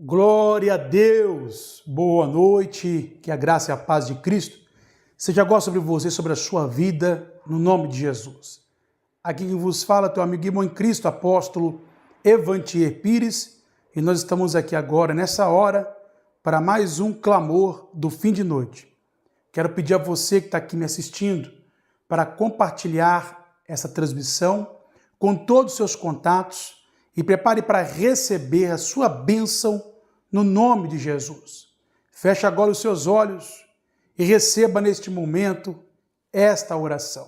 Glória a Deus, boa noite, que a graça e a paz de Cristo seja agora sobre você, sobre a sua vida, no nome de Jesus. Aqui quem vos fala, teu amigo irmão em Cristo, apóstolo Evantier Pires, e nós estamos aqui agora, nessa hora, para mais um clamor do fim de noite. Quero pedir a você que está aqui me assistindo, para compartilhar essa transmissão com todos os seus contatos e prepare para receber a sua bênção no nome de Jesus. Feche agora os seus olhos e receba neste momento esta oração.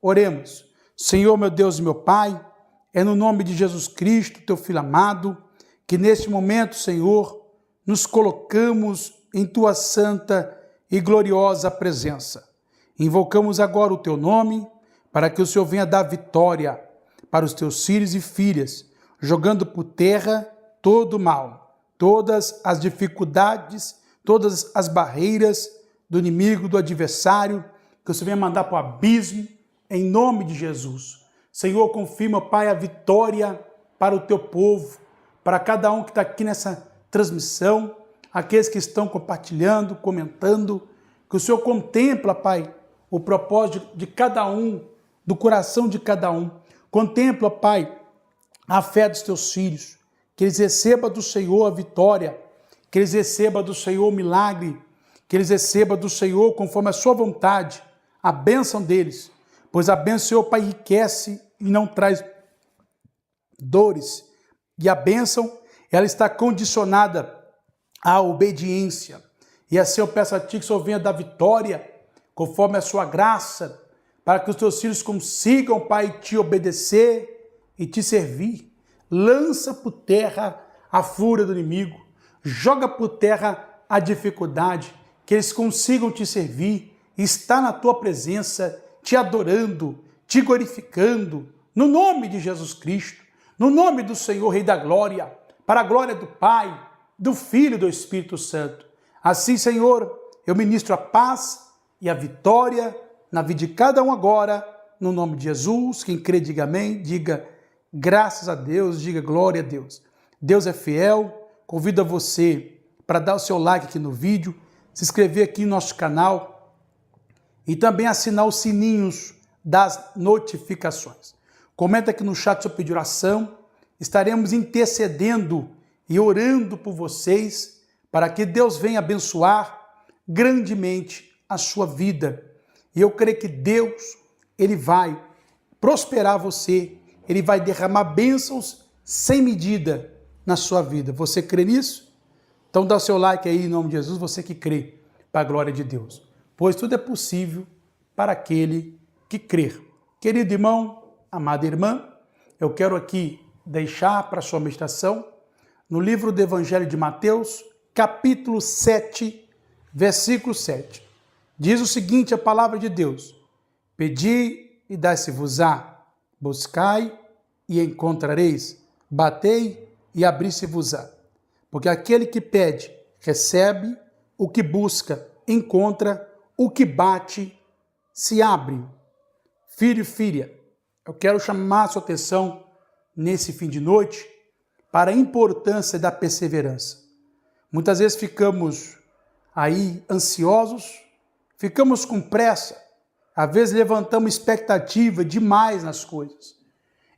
Oremos. Senhor, meu Deus e meu Pai, é no nome de Jesus Cristo, teu Filho amado, que neste momento, Senhor, nos colocamos em tua santa e gloriosa presença. Invocamos agora o teu nome para que o Senhor venha dar vitória para os teus filhos e filhas, jogando por terra todo o mal, todas as dificuldades, todas as barreiras do inimigo, do adversário, que o Senhor venha mandar para o abismo, em nome de Jesus. Senhor, confirma, Pai, a vitória para o teu povo, para cada um que está aqui nessa transmissão, aqueles que estão compartilhando, comentando, que o Senhor contempla, Pai, o propósito de cada um, do coração de cada um. Contempla, Pai, a fé dos teus filhos, que eles recebam do Senhor a vitória, que eles recebam do Senhor o milagre, que eles recebam do Senhor, conforme a sua vontade, a bênção deles, pois a bênção do Senhor, Pai, enriquece e não traz dores, e a bênção, ela está condicionada à obediência, e assim eu peço a Ti que o Senhor venha dar vitória, conforme a sua graça, para que os teus filhos consigam, Pai, Te obedecer e Te servir. Lança por terra a fúria do inimigo, joga por terra a dificuldade, que eles consigam Te servir, estar na Tua presença, Te adorando, Te glorificando, no nome de Jesus Cristo, no nome do Senhor, Rei da Glória, para a glória do Pai, do Filho e do Espírito Santo. Assim, Senhor, eu ministro a paz e a vitória na vida de cada um agora, no nome de Jesus. Quem crê, diga amém, diga graças a Deus, diga glória a Deus. Deus é fiel, convido a você para dar o seu like aqui no vídeo, se inscrever aqui no nosso canal e também assinar os sininhos das notificações. Comenta aqui no chat seu pedido de oração, estaremos intercedendo e orando por vocês para que Deus venha abençoar grandemente a sua vida. E eu creio que Deus, Ele vai prosperar você, Ele vai derramar bênçãos sem medida na sua vida. Você crê nisso? Então dá o seu like aí em nome de Jesus, você que crê, para a glória de Deus. Pois tudo é possível para aquele que crer. Querido irmão, amada irmã, eu quero aqui deixar para a sua meditação no livro do Evangelho de Mateus, capítulo 7, versículo 7. Diz o seguinte, a palavra de Deus: pedi e dai-se-vos-á, buscai e encontrareis, batei e abri-se-vos-á. Porque aquele que pede, recebe, o que busca, encontra, o que bate, se abre. Filho e filha, eu quero chamar a sua atenção nesse fim de noite para a importância da perseverança. Muitas vezes ficamos aí ansiosos, ficamos com pressa, às vezes levantamos expectativa demais nas coisas.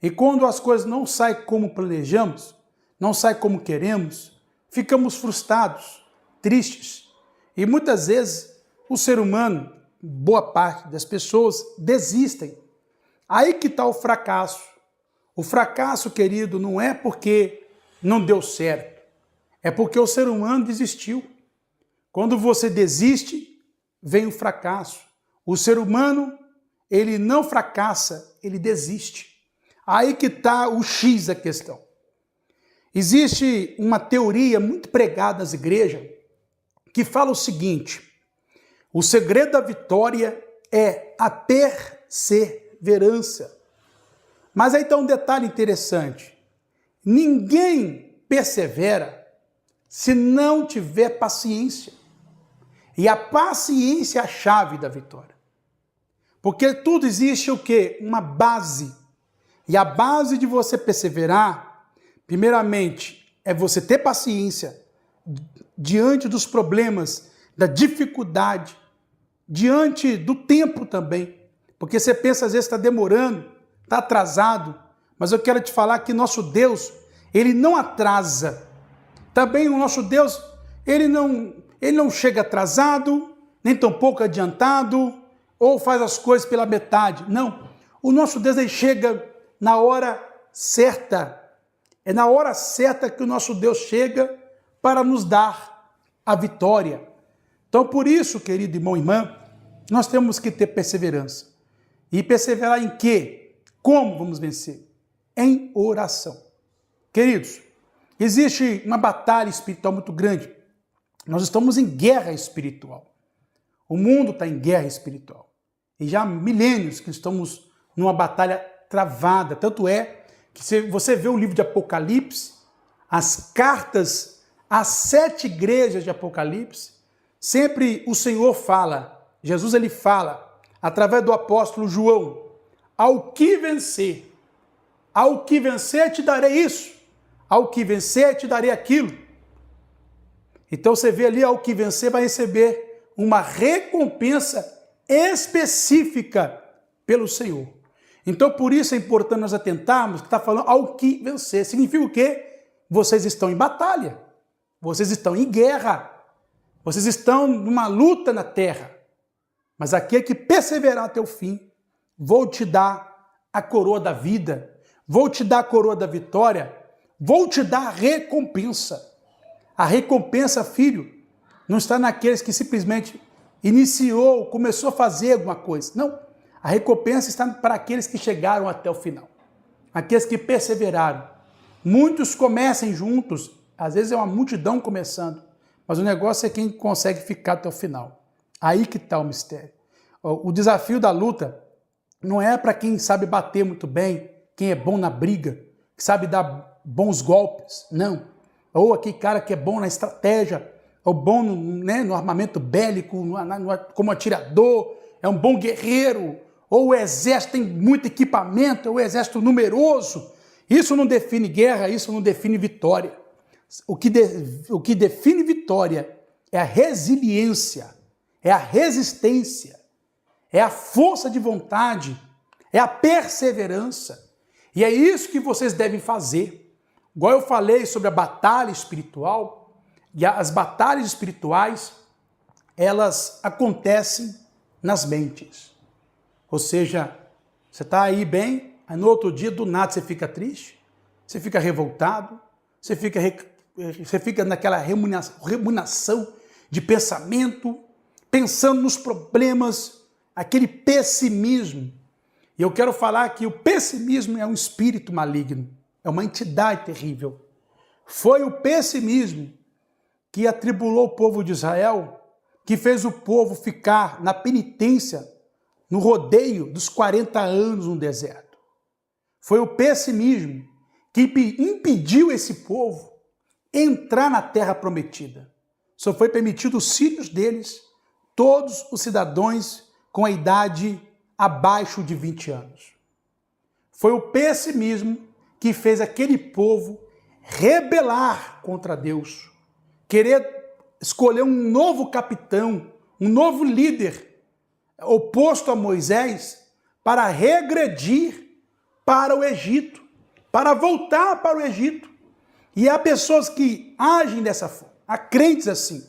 E quando as coisas não saem como planejamos, não saem como queremos, ficamos frustrados, tristes. E muitas vezes o ser humano, boa parte das pessoas, desistem. Aí que está o fracasso. O fracasso, querido, não é porque não deu certo, é porque o ser humano desistiu. Quando você desiste, vem o fracasso. O ser humano, ele não fracassa, ele desiste. Aí que está o X da questão. Existe uma teoria muito pregada nas igrejas que fala o seguinte: o segredo da vitória é a perseverança. Mas aí está um detalhe interessante. Ninguém persevera se não tiver paciência. E a paciência é a chave da vitória. Porque tudo existe o quê? Uma base. E a base de você perseverar, primeiramente, é você ter paciência diante dos problemas, da dificuldade, diante do tempo também. Porque você pensa, às vezes está demorando, está atrasado, mas eu quero te falar que nosso Deus, ele não atrasa. Também o nosso Deus, ele não chega atrasado, nem tampouco adiantado, ou faz as coisas pela metade. Não. O nosso Deus, ele chega na hora certa. É na hora certa que o nosso Deus chega para nos dar a vitória. Então, por isso, querido irmão e irmã, nós temos que ter perseverança. E perseverar em quê? Como vamos vencer? Em oração. Queridos, existe uma batalha espiritual muito grande. Nós estamos em guerra espiritual. O mundo está em guerra espiritual. E já há milênios que estamos numa batalha travada. Tanto é que se você vê o livro de Apocalipse, as cartas às 7 igrejas de Apocalipse, sempre o Senhor fala, Jesus ele fala, através do apóstolo João, ao que vencer te darei isso, ao que vencer te darei aquilo. Então você vê ali, ao que vencer vai receber uma recompensa específica pelo Senhor. Então, por isso é importante nós atentarmos que está falando ao que vencer. Significa o quê? Vocês estão em batalha, vocês estão em guerra, vocês estão numa luta na terra. Mas aquele que perseverar até o fim, vou te dar a coroa da vida, vou te dar a coroa da vitória, vou te dar a recompensa. A recompensa, filho, não está naqueles que simplesmente iniciou, começou a fazer alguma coisa. Não. A recompensa está para aqueles que chegaram até o final, aqueles que perseveraram. Muitos começam juntos, às vezes é uma multidão começando, mas o negócio é quem consegue ficar até o final. Aí que está o mistério. O desafio da luta não é para quem sabe bater muito bem, quem é bom na briga, que sabe dar bons golpes, não. Ou aquele cara que é bom na estratégia, ou bom no armamento bélico, como atirador, é um bom guerreiro, ou o exército tem muito equipamento, ou o exército numeroso. Isso não define guerra, isso não define vitória. O que define vitória é a resiliência, é a resistência, é a força de vontade, é a perseverança. E é isso que vocês devem fazer. Igual eu falei sobre a batalha espiritual, e as batalhas espirituais, elas acontecem nas mentes. Ou seja, você está aí bem, aí no outro dia, do nada, você fica triste, você fica revoltado, você fica naquela ruminação de pensamento, pensando nos problemas, aquele pessimismo. E eu quero falar que o pessimismo é um espírito maligno, é uma entidade terrível. Foi o pessimismo que atribulou o povo de Israel, que fez o povo ficar na penitência, no rodeio dos 40 anos no deserto. Foi o pessimismo que impediu esse povo entrar na terra prometida. Só foi permitido os filhos deles, todos os cidadãos com a idade abaixo de 20 anos. Foi o pessimismo que fez aquele povo rebelar contra Deus, querer escolher um novo capitão, um novo líder, oposto a Moisés, para regredir para o Egito, para voltar para o Egito. E há pessoas que agem dessa forma, há crentes assim.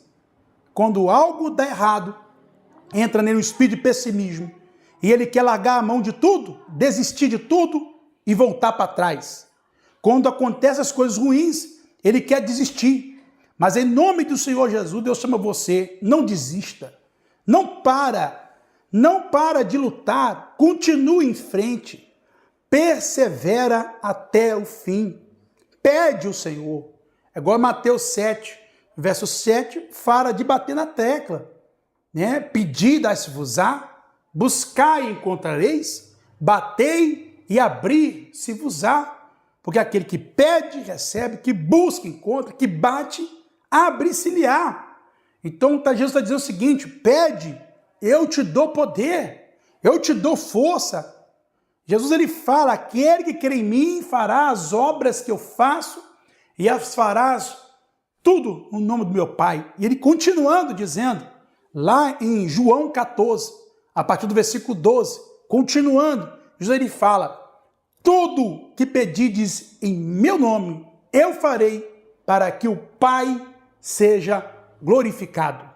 Quando algo dá errado, entra nele um espírito de pessimismo, e ele quer largar a mão de tudo, desistir de tudo e voltar para trás. Quando acontecem as coisas ruins, ele quer desistir. Mas em nome do Senhor Jesus, Deus chama você, não desista, não para de lutar, continue em frente, persevera até o fim, pede ao Senhor. É igual Mateus 7, verso 7, fala de bater na tecla, né? Pedir, dar-se-vos-á, buscai e encontrareis, batei e abrir-se-vos-á, porque aquele que pede, recebe, que busca, encontra, que bate, abre-se-lhe-á. Então Jesus está dizendo o seguinte: pede, eu te dou poder, eu te dou força. Jesus ele fala: aquele que crê em mim fará as obras que eu faço e as farás tudo no nome do meu Pai. E ele continuando dizendo, lá em João 14, a partir do versículo 12, continuando, Jesus ele fala, tudo que pedides em meu nome, eu farei para que o Pai seja glorificado.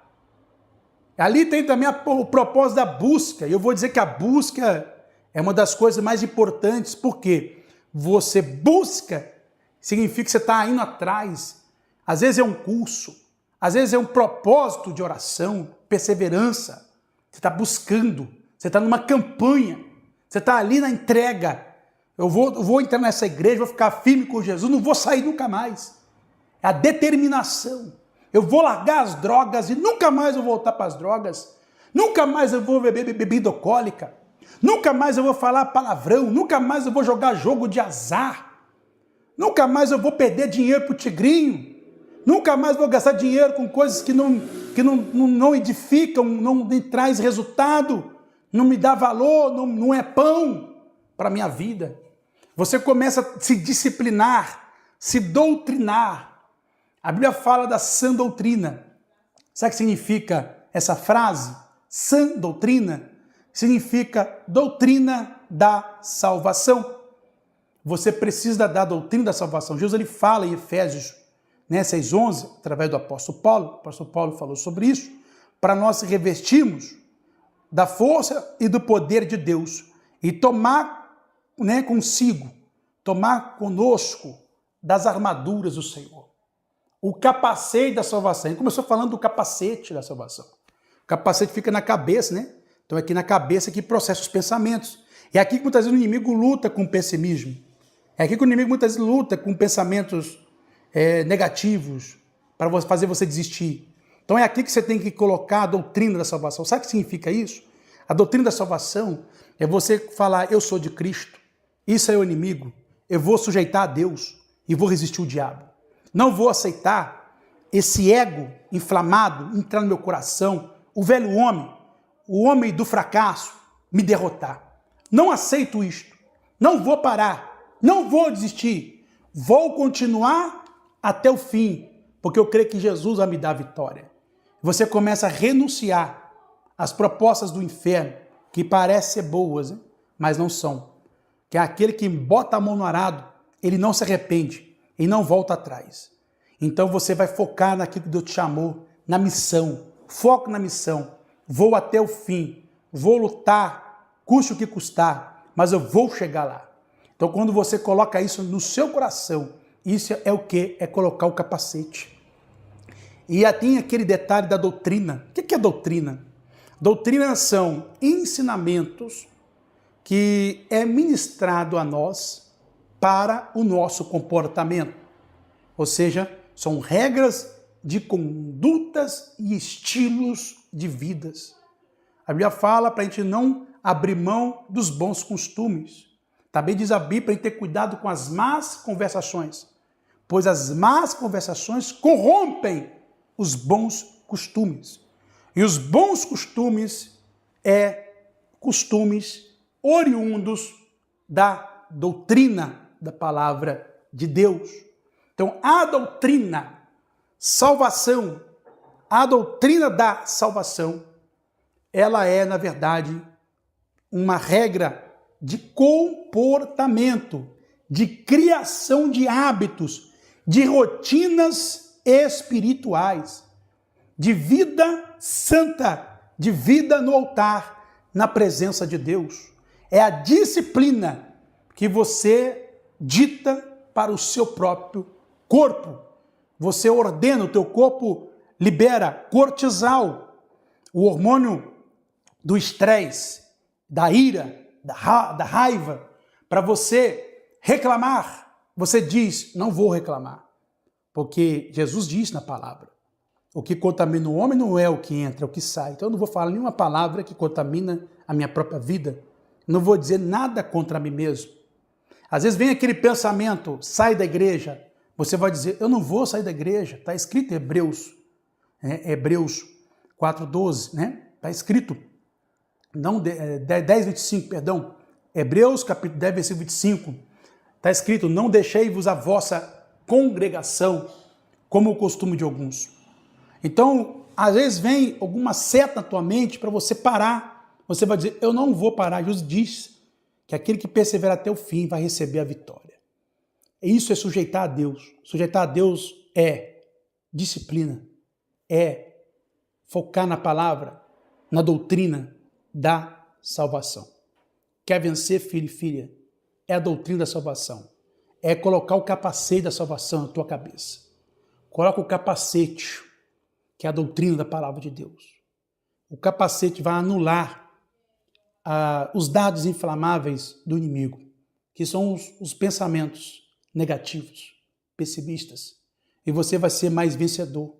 Ali tem também o propósito da busca. Eu vou dizer que a busca é uma das coisas mais importantes, porque você busca, significa que você está indo atrás. Às vezes é um curso, às vezes é um propósito de oração, perseverança. Você está buscando, você está numa campanha, você está ali na entrega. Eu vou entrar nessa igreja, vou ficar firme com Jesus, não vou sair nunca mais. É a determinação. Eu vou largar as drogas e nunca mais eu vou voltar para as drogas. Nunca mais eu vou beber bebida alcoólica. Nunca mais eu vou falar palavrão. Nunca mais eu vou jogar jogo de azar. Nunca mais eu vou perder dinheiro para o tigrinho. Nunca mais vou gastar dinheiro com coisas que não edificam, não me traz resultado, não me dá valor, não é pão para a minha vida. Você começa a se disciplinar, se doutrinar. A Bíblia fala da sã doutrina. Sabe o que significa essa frase? Sã doutrina significa doutrina da salvação. Você precisa da doutrina da salvação. Jesus ele fala em Efésios 6:11, através do apóstolo Paulo. O apóstolo Paulo falou sobre isso, para nós revestirmos da força e do poder de Deus e tomar consigo, tomar conosco das armaduras do Senhor. O capacete da salvação. Ele começou falando do capacete da salvação. O capacete fica na cabeça, né? Então é aqui na cabeça que processa os pensamentos. É aqui que muitas vezes o inimigo luta com o pessimismo. É aqui que o inimigo muitas vezes luta com pensamentos negativos para fazer você desistir. Então é aqui que você tem que colocar a doutrina da salvação. Sabe o que significa isso? A doutrina da salvação é você falar, eu sou de Cristo, isso é o inimigo, eu vou sujeitar a Deus e vou resistir o diabo. Não vou aceitar esse ego inflamado entrar no meu coração, o velho homem, o homem do fracasso, me derrotar. Não aceito isto. Não vou parar. Não vou desistir. Vou continuar até o fim, porque eu creio que Jesus vai me dar a vitória. Você começa a renunciar às propostas do inferno, que parecem ser boas, mas não são. Que é aquele que bota a mão no arado, ele não se arrepende. E não volta atrás. Então você vai focar naquilo que Deus te chamou, na missão. Foco na missão. Vou até o fim. Vou lutar, custe o que custar, mas eu vou chegar lá. Então quando você coloca isso no seu coração, isso é o quê? É colocar o capacete. E tem aquele detalhe da doutrina. O que é doutrina? Doutrina são ensinamentos que é ministrado a nós para o nosso comportamento. Ou seja, são regras de condutas e estilos de vidas. A Bíblia fala para a gente não abrir mão dos bons costumes. Também diz a Bíblia para a gente ter cuidado com as más conversações, pois as más conversações corrompem os bons costumes. E os bons costumes costumes oriundos da doutrina da palavra de Deus. Então, a doutrina salvação, a doutrina da salvação, ela é, na verdade, uma regra de comportamento, de criação de hábitos, de rotinas espirituais, de vida santa, de vida no altar, na presença de Deus. É a disciplina que você dita para o seu próprio corpo. Você ordena, o teu corpo libera cortisol, o hormônio do estresse, da ira, da raiva, para você reclamar. Você diz, não vou reclamar, porque Jesus diz na palavra, o que contamina o homem não é o que entra, é o que sai. Então eu não vou falar nenhuma palavra que contamina a minha própria vida, não vou dizer nada contra mim mesmo. Às vezes vem aquele pensamento, sai da igreja, você vai dizer, eu não vou sair da igreja, está escrito em Hebreus 4:12, né? Está escrito, não, 10:25, perdão, Hebreus capítulo 10, versículo 25, está escrito, não deixei-vos a vossa congregação, como o costume de alguns. Então, às vezes vem alguma seta na tua mente para você parar. Você vai dizer, eu não vou parar. Jesus diz que aquele que persevera até o fim vai receber a vitória. Isso é sujeitar a Deus. Sujeitar a Deus é disciplina, é focar na palavra, na doutrina da salvação. Quer vencer, filho e filha? É a doutrina da salvação. É colocar o capacete da salvação na tua cabeça. Coloca o capacete, que é a doutrina da palavra de Deus. O capacete vai anular os dados inflamáveis do inimigo, que são os pensamentos negativos, pessimistas. E você vai ser mais vencedor.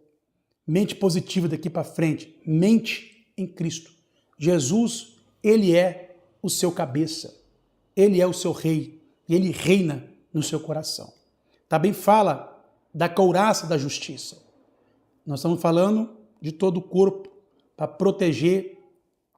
Mente positiva daqui para frente. Mente em Cristo. Jesus, ele é o seu cabeça. Ele é o seu rei. E ele reina no seu coração. Também fala da couraça da justiça. Nós estamos falando de todo o corpo para proteger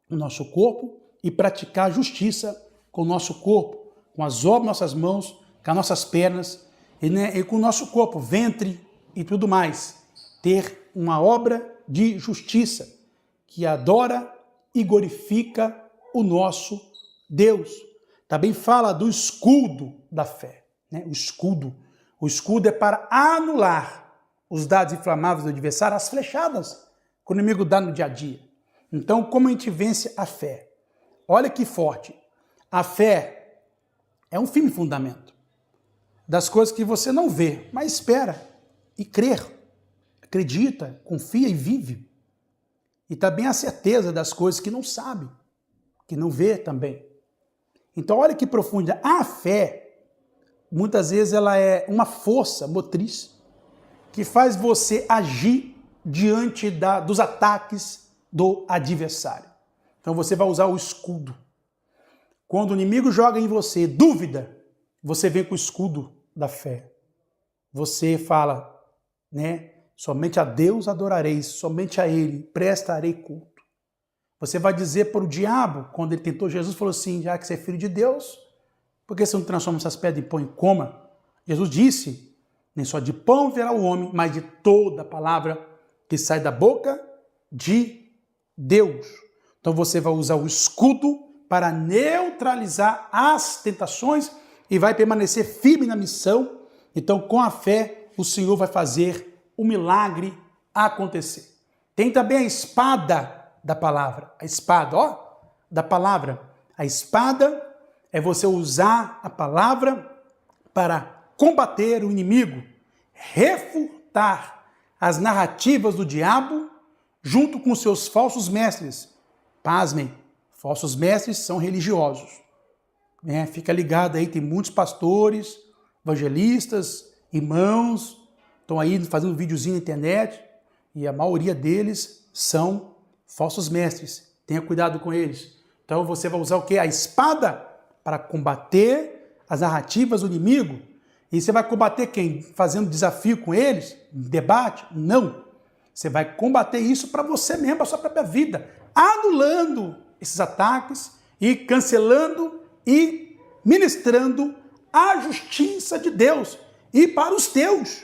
o nosso corpo e praticar a justiça com o nosso corpo, com as obras das nossas mãos, com as nossas pernas e com o nosso corpo, ventre e tudo mais. Ter uma obra de justiça que adora e glorifica o nosso Deus. Também fala do escudo da fé. Né? O escudo é para anular os dados inflamáveis do adversário, as flechadas que o inimigo dá no dia a dia. Então, como a gente vence a fé? Olha que forte. A fé é um firme fundamento das coisas que você não vê, mas espera e crer. Acredita, confia e vive. E também a certeza das coisas que não sabe, que não vê também. Então, olha que profunda. A fé, muitas vezes, ela é uma força motriz que faz você agir diante dos ataques do adversário. Então você vai usar o escudo. Quando o inimigo joga em você dúvida, você vem com o escudo da fé. Você fala, né? Somente a Deus adorareis, somente a Ele prestarei culto. Você vai dizer para o diabo, quando ele tentou Jesus, falou assim, já que você é filho de Deus, por que você não transforma essas pedras em pão e coma? Jesus disse, nem só de pão verá o homem, mas de toda a palavra que sai da boca de Deus. Então você vai usar o escudo para neutralizar as tentações e vai permanecer firme na missão. Então, com a fé, o Senhor vai fazer o milagre acontecer. Tem também a espada da palavra. A espada, da palavra. A espada é você usar a palavra para combater o inimigo, refutar as narrativas do diabo junto com seus falsos mestres. Pasmem, falsos mestres são religiosos. Fica ligado aí, tem muitos pastores, evangelistas, irmãos, estão aí fazendo um videozinho na internet e a maioria deles são falsos mestres. Tenha cuidado com eles. Então você vai usar o quê? A espada para combater as narrativas do inimigo. E você vai combater quem? Fazendo desafio com eles? Debate? Não. Você vai combater isso para você mesmo, para a sua própria vida, anulando esses ataques e cancelando e ministrando a justiça de Deus e para os teus,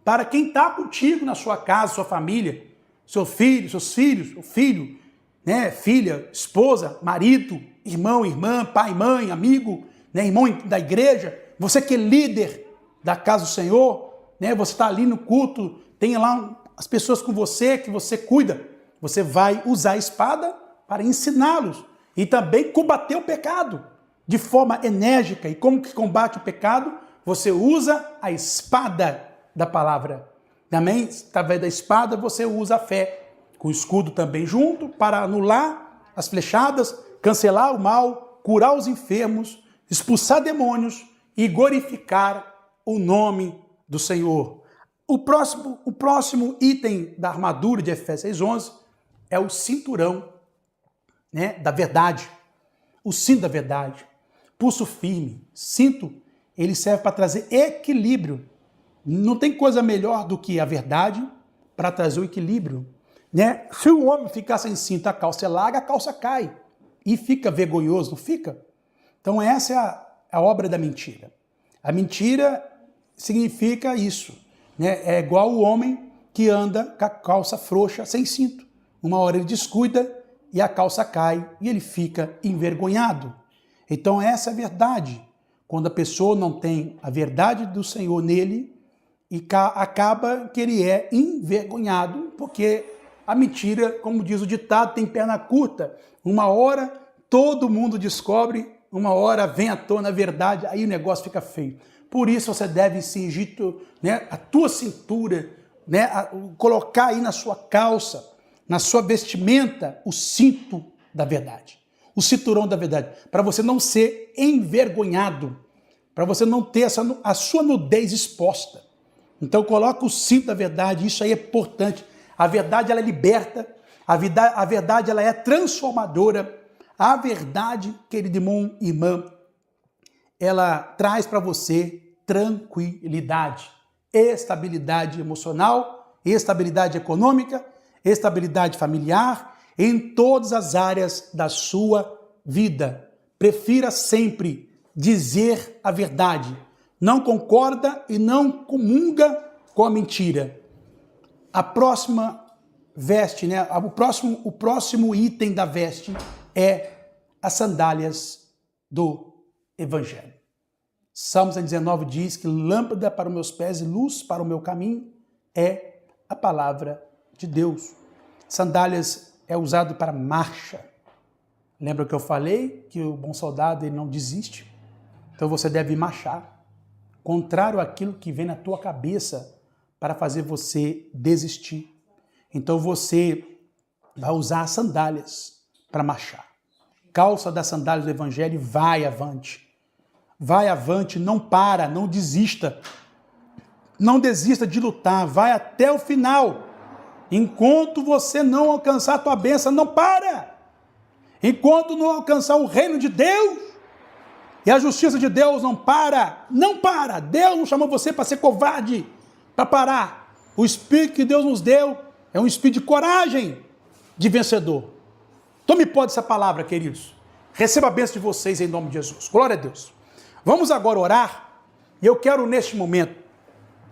para quem está contigo na sua casa, sua família, seu filho, seus filhos, o filho, né, filha, esposa, marido, irmão, irmã, pai, mãe, amigo, né, irmão da igreja, você que é líder da casa do Senhor, né, você está ali no culto, tem lá as pessoas com você, que você cuida, você vai usar a espada para ensiná-los e também combater o pecado de forma enérgica. E como que combate o pecado? Você usa a espada da palavra. Também, através da espada, você usa a fé, com o escudo também junto, para anular as flechadas, cancelar o mal, curar os enfermos, expulsar demônios e glorificar o nome do Senhor. O próximo item da armadura de Efésios 6:11 é o cinturão, né, da verdade. O cinto da verdade. Pulso firme. Cinto, ele serve para trazer equilíbrio. Não tem coisa melhor do que a verdade para trazer o equilíbrio. Né? Se o homem ficar sem cinto, a calça é larga, a calça cai. E fica vergonhoso, não fica? Então essa é a obra da mentira. A mentira significa isso. né? É igual o homem que anda com a calça frouxa sem cinto. Uma hora ele descuida e a calça cai e ele fica envergonhado. Então essa é a verdade. Quando a pessoa não tem a verdade do Senhor nele, e acaba que ele é envergonhado, porque a mentira, como diz o ditado, tem perna curta. Uma hora todo mundo descobre, uma hora vem à tona a verdade, aí o negócio fica feio. Por isso você deve cingir, né, a tua cintura, né, colocar aí na sua calça, na sua vestimenta, o cinto da verdade, o cinturão da verdade, para você não ser envergonhado, para você não ter a sua nudez exposta. Então coloca o cinto da verdade, isso aí é importante. A verdade ela é liberta, a verdade ela é transformadora. A verdade, querido irmão e irmã, ela traz para você tranquilidade, estabilidade emocional, estabilidade econômica, estabilidade familiar, em todas as áreas da sua vida. Prefira sempre dizer a verdade. Não concorda e não comunga com a mentira. A próxima veste, né? O próximo item da veste é as sandálias do Evangelho. Salmos 19 diz que lâmpada para os meus pés e luz para o meu caminho é a palavra de Deus. Sandálias é usado para marcha. Lembra que eu falei que o bom soldado ele não desiste? Então você deve marchar, contrário àquilo que vem na tua cabeça para fazer você desistir. Então você vai usar as sandálias para marchar. Calça das sandálias do Evangelho e vai avante. Vai avante, não para, não desista. Não desista de lutar, vai até o final. Enquanto você não alcançar a tua bênção, não para. Enquanto não alcançar o reino de Deus, e a justiça de Deus não para, não para. Deus não chamou você para ser covarde, para parar. O Espírito que Deus nos deu é um Espírito de coragem, de vencedor. Tome posse dessa palavra, queridos. Receba a bênção de vocês em nome de Jesus. Glória a Deus. Vamos agora orar. E eu quero, neste momento,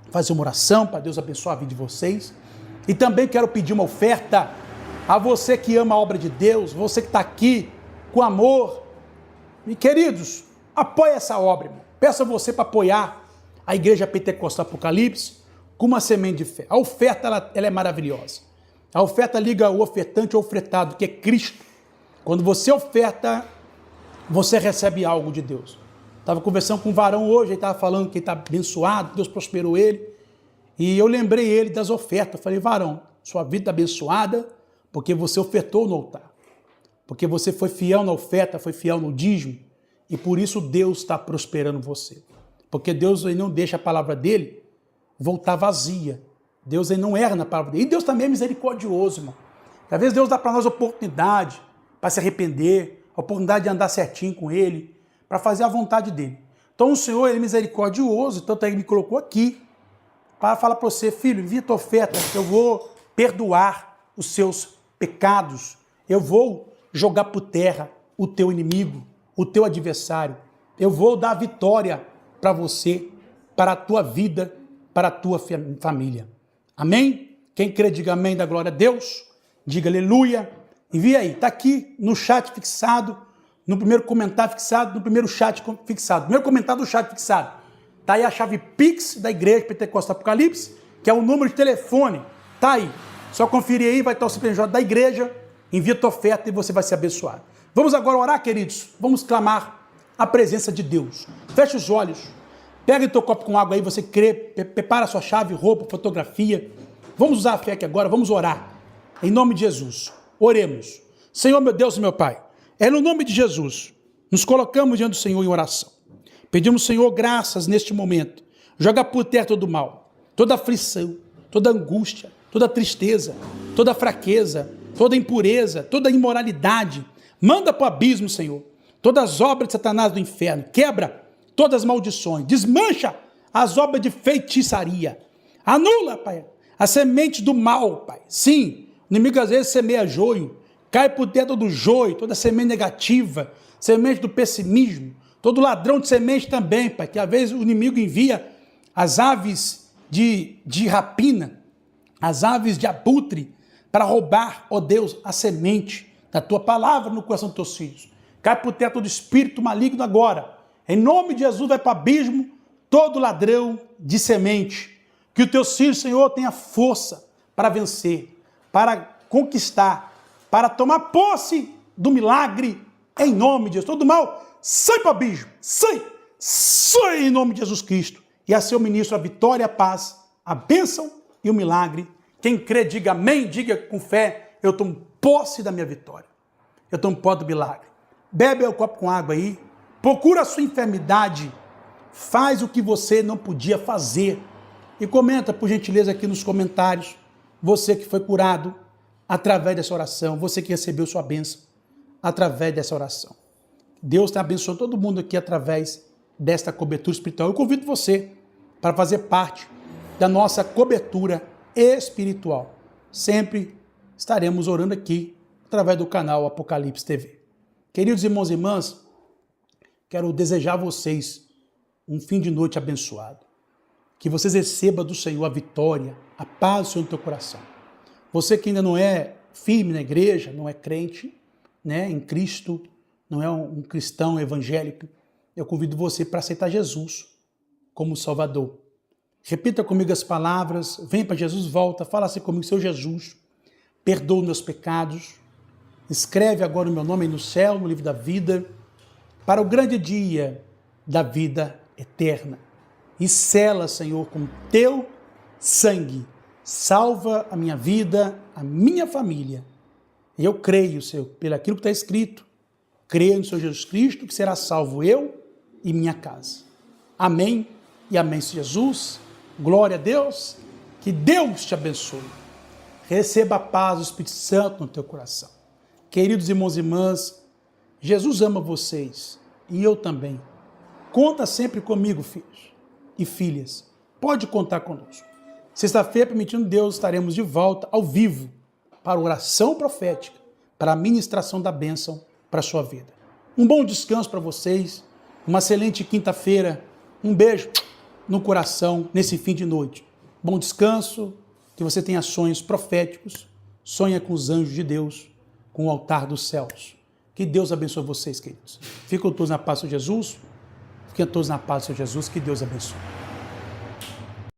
fazer uma oração para Deus abençoar a vida de vocês. E também quero pedir uma oferta a você que ama a obra de Deus, você que está aqui com amor. E queridos, apoie essa obra, irmão. Peço a você para apoiar a Igreja Pentecostal Apocalipse com uma semente de fé. A oferta ela é maravilhosa. A oferta liga o ofertante ao ofertado, que é Cristo. Quando você oferta, você recebe algo de Deus. Estava conversando com um varão hoje, ele estava falando que ele está abençoado, Deus prosperou ele. E eu lembrei ele das ofertas. Eu falei, varão, sua vida está abençoada porque você ofertou no altar. Porque você foi fiel na oferta, foi fiel no dízimo. E por isso Deus está prosperando você. Porque Deus ele não deixa a palavra dele voltar vazia. Deus ele não erra na palavra dele. E Deus também é misericordioso, irmão. Às vezes Deus dá para nós oportunidade para se arrepender, a oportunidade de andar certinho com ele, para fazer a vontade dele. Então o Senhor ele é misericordioso, tanto é que ele me colocou aqui para falar para você, filho, envia tua oferta, eu vou perdoar os seus pecados, eu vou jogar por terra o teu inimigo, o teu adversário, eu vou dar vitória para você, para a tua vida, para a tua família. Amém? Quem crê, diga amém, da glória a Deus, diga aleluia, envia aí, está aqui no chat fixado, no primeiro comentário fixado, no primeiro chat fixado, primeiro comentário do chat fixado, está aí a chave Pix da Igreja Pentecostal Apocalipse, que é o número de telefone, está aí, só conferir aí, vai estar o CNPJ da igreja, envia tua oferta e você vai ser abençoado. Vamos agora orar, queridos, vamos clamar a presença de Deus. Feche os olhos, pega o teu copo com água aí, você crê, prepara a sua chave, roupa, fotografia. Vamos usar a fé aqui agora, vamos orar. Em nome de Jesus, oremos. Senhor, meu Deus e meu Pai, é no nome de Jesus, nos colocamos diante do Senhor em oração. Pedimos, Senhor, graças neste momento. Joga por terra todo o mal, toda aflição, toda angústia, toda tristeza, toda fraqueza, toda impureza, toda imoralidade. Manda para o abismo, Senhor, todas as obras de Satanás do inferno. Quebra todas as maldições, desmancha as obras de feitiçaria. Anula, Pai, a semente do mal, Pai. Sim, o inimigo às vezes semeia joio, cai por dentro do joio, toda semente negativa, semente do pessimismo, todo ladrão de semente também, Pai, que às vezes o inimigo envia as aves de rapina, as aves de abutre, para roubar, ó Deus, a semente da tua palavra no coração dos teus filhos. Cai por terra todo espírito maligno agora. Em nome de Jesus, vai para o abismo todo ladrão de semente. Que os teus filhos, Senhor, tenham força para vencer, para conquistar, para tomar posse do milagre, em nome de Jesus. Todo mal, sai para o abismo, sai em nome de Jesus Cristo. E a seu ministro a vitória, a paz, a bênção e o milagre. Quem crê, diga amém, diga com fé, eu tomo posse da minha vitória. Eu tomo posse do milagre. Bebe o copo com água aí, procura a sua enfermidade, faz o que você não podia fazer. E comenta, por gentileza, aqui nos comentários, você que foi curado através dessa oração, você que recebeu sua bênção através dessa oração. Deus está abençoando todo mundo aqui através desta cobertura espiritual. Eu convido você para fazer parte da nossa cobertura espiritual. Sempre estaremos orando aqui através do canal Apocalipse TV. Queridos irmãos e irmãs, quero desejar a vocês um fim de noite abençoado. Que vocês recebam do Senhor a vitória, a paz do Senhor no teu coração. Você que ainda não é firme na igreja, não é crente, né, em Cristo, não é um cristão evangélico, eu convido você para aceitar Jesus como Salvador. Repita comigo as palavras, vem para Jesus, volta, fala assim comigo, Senhor Jesus, perdoa os meus pecados, escreve agora o meu nome no céu, no livro da vida, para o grande dia da vida eterna. E sela, Senhor, com teu sangue, salva a minha vida, a minha família. E eu creio, Senhor, pelo aquilo que está escrito, creio no Senhor Jesus Cristo, que será salvo eu e minha casa. Amém e amém, Senhor Jesus. Glória a Deus, que Deus te abençoe. Receba a paz do Espírito Santo no teu coração. Queridos irmãos e irmãs, Jesus ama vocês e eu também. Conta sempre comigo, filhos e filhas. Pode contar conosco. Sexta-feira, permitindo Deus, estaremos de volta ao vivo para oração profética, para a ministração da bênção para a sua vida. Um bom descanso para vocês, uma excelente quinta-feira, um beijo no coração nesse fim de noite. Bom descanso, que você tenha sonhos proféticos, sonha com os anjos de Deus, com o altar dos céus. Que Deus abençoe vocês, queridos. Fiquem todos na paz de Jesus, fiquem todos na paz de Jesus, que Deus abençoe.